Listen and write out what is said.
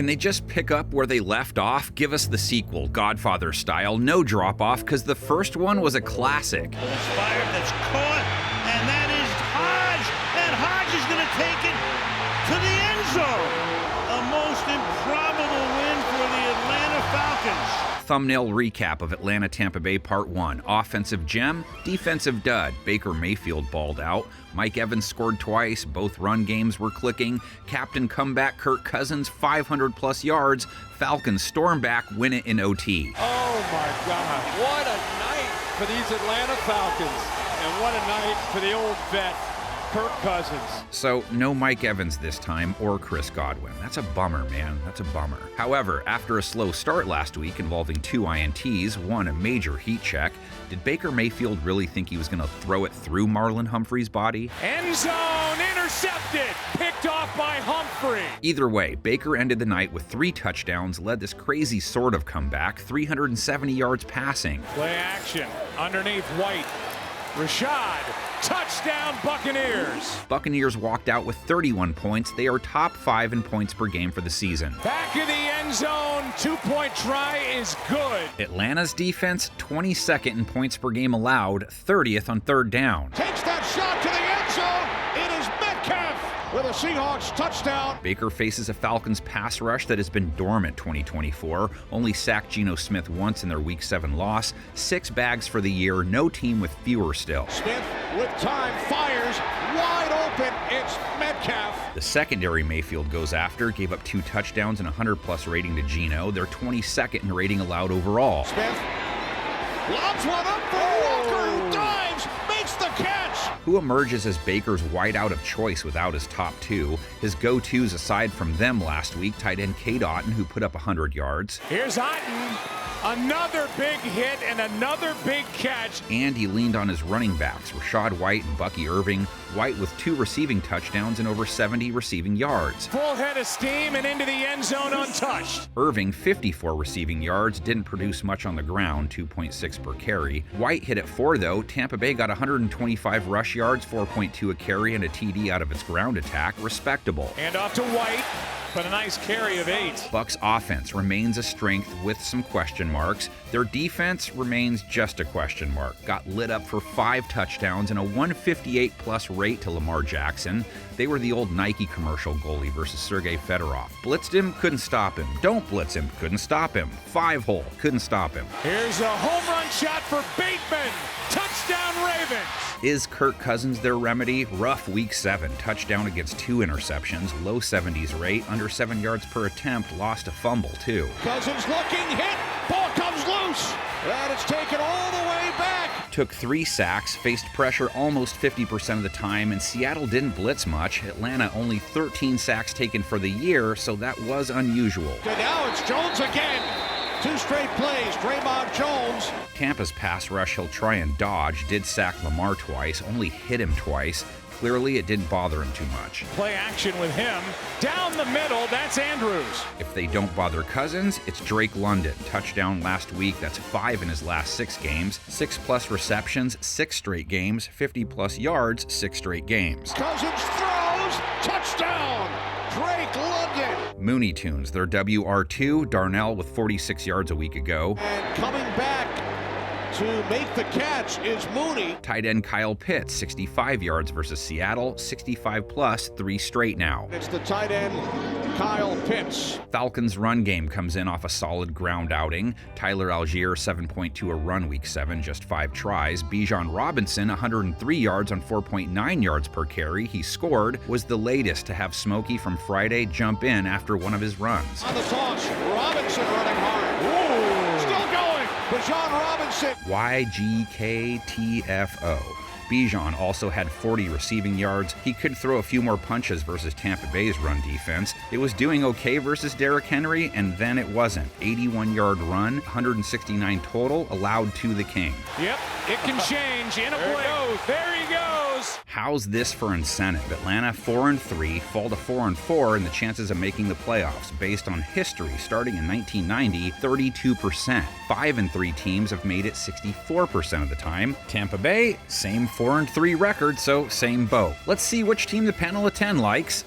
Can they just pick up where they left off? Give us the sequel, Godfather style, no drop-off, because the first one was a classic. It's fired, that's caught, and that is Hodge, and Hodge is going to take it to the end zone. A most improbable win for the Atlanta Falcons. Thumbnail recap of Atlanta-Tampa Bay Part 1. Offensive gem, defensive dud. Baker Mayfield balled out. Mike Evans scored twice. Both run games were clicking. Captain comeback Kirk Cousins, 500-plus yards. Falcons storm back, win it in OT. Oh, my God. What a night for these Atlanta Falcons. And what a night for the old vet, Kirk Cousins. So, no Mike Evans this time, or Chris Godwin. That's a bummer, man. That's a bummer. However, after a slow start last week involving 2 INTs, one a major heat check, did Baker Mayfield really think he was going to throw it through Marlon Humphrey's body? End zone intercepted, picked off by Humphrey. Either way, Baker ended the night with 3 touchdowns, led this crazy sort of comeback, 370 yards passing. Play action underneath White. Rashad, touchdown Buccaneers. Buccaneers walked out with 31 points. They are top 5 in points per game for the season. Back of the end zone, 2-point try is good. Atlanta's defense, 22nd in points per game allowed, 30th on third down. Takes that shot to the end zone. It is Metcalf with a Seahawks touchdown. Baker faces a Falcons pass rush that has been dormant 2024. Only sacked Geno Smith once in their Week 7 loss. 6 bags for the year, no team with fewer still. Smith with time fires, wide open, it's Metcalf. The secondary Mayfield goes after, gave up 2 touchdowns and a 100-plus rating to Geno. They're 22nd in rating allowed overall. Smith lobs one up for Walker, who dives, makes the catch. Who emerges as Baker's wideout of choice without his top 2? His go-tos aside from them last week, tight end Cade Otton, who put up 100 yards. Here's Otton, another big hit and another big catch. And he leaned on his running backs, Rashad White and Bucky Irving. White with 2 receiving touchdowns and over 70 receiving yards. Full head of steam and into the end zone untouched. Irving, 54 receiving yards, didn't produce much on the ground, 2.6 per carry. White hit at 4, though. Tampa Bay got 125 rush yards, 4.2 a carry, and a TD out of its ground attack. Respectable. And off to White, but a nice carry of 8. Bucks offense remains a strength with some question marks. Their defense remains just a question mark. Got lit up for 5 touchdowns and a 158-plus rate to Lamar Jackson. They were the old Nike commercial goalie versus Sergei Fedorov. Blitzed him, couldn't stop him. Don't blitz him, couldn't stop him. 5-hole, couldn't stop him. Here's a home run shot for Bateman. Touchdown Ravens. Is Kirk Cousins their remedy? Rough Week 7. Touchdown against 2 interceptions. Low 70s rate. Under 7 yards per attempt. Lost a fumble, too. Cousins looking, hit, ball comes loose. And it's taken all the way back. Took 3 sacks, faced pressure almost 50% of the time, and Seattle didn't blitz much. Atlanta only 13 sacks taken for the year, so that was unusual. And now it's Jones again. 2 straight plays, Draymond Jones. Tampa's pass rush he'll try and dodge, did sack Lamar twice, only hit him twice. Clearly, it didn't bother him too much. Play action with him. Down the middle, that's Andrews. If they don't bother Cousins, it's Drake London. Touchdown last week, that's 5 in his last 6 games. 6-plus receptions, 6 straight games. 50-plus yards, 6 straight games. Cousins throws, touchdown, Drake London. Mooney Tunes, their WR2, Darnell with 46 yards a week ago. And coming back to make the catch is Mooney. Tight end Kyle Pitts, 65 yards versus Seattle, 65-plus, 3 straight now. It's the tight end, Kyle Pitts. Falcons' run game comes in off a solid ground outing. Tyler Algier, 7.2 a run Week 7, just 5 tries. Bijan Robinson, 103 yards on 4.9 yards per carry. He scored, was the latest to have Smokey from Friday jump in after one of his runs. On the toss, Robinson running hard. Ooh. Still going, Bijan Robinson. YGKTFO. Bijan also had 40 receiving yards. He could throw a few more punches versus Tampa Bay's run defense. It was doing okay versus Derrick Henry, and then it wasn't. 81-yard run, 169 total, allowed to the King. Yep, it can change in a play. There he goes. How's this for incentive? Atlanta 4-3, fall to 4-4 in the chances of making the playoffs. Based on history, starting in 1990, 32%. 5-3 teams have made it 64% of the time. Tampa Bay, same 4-3 record, so same boat. Let's see which team the panel of 10 likes.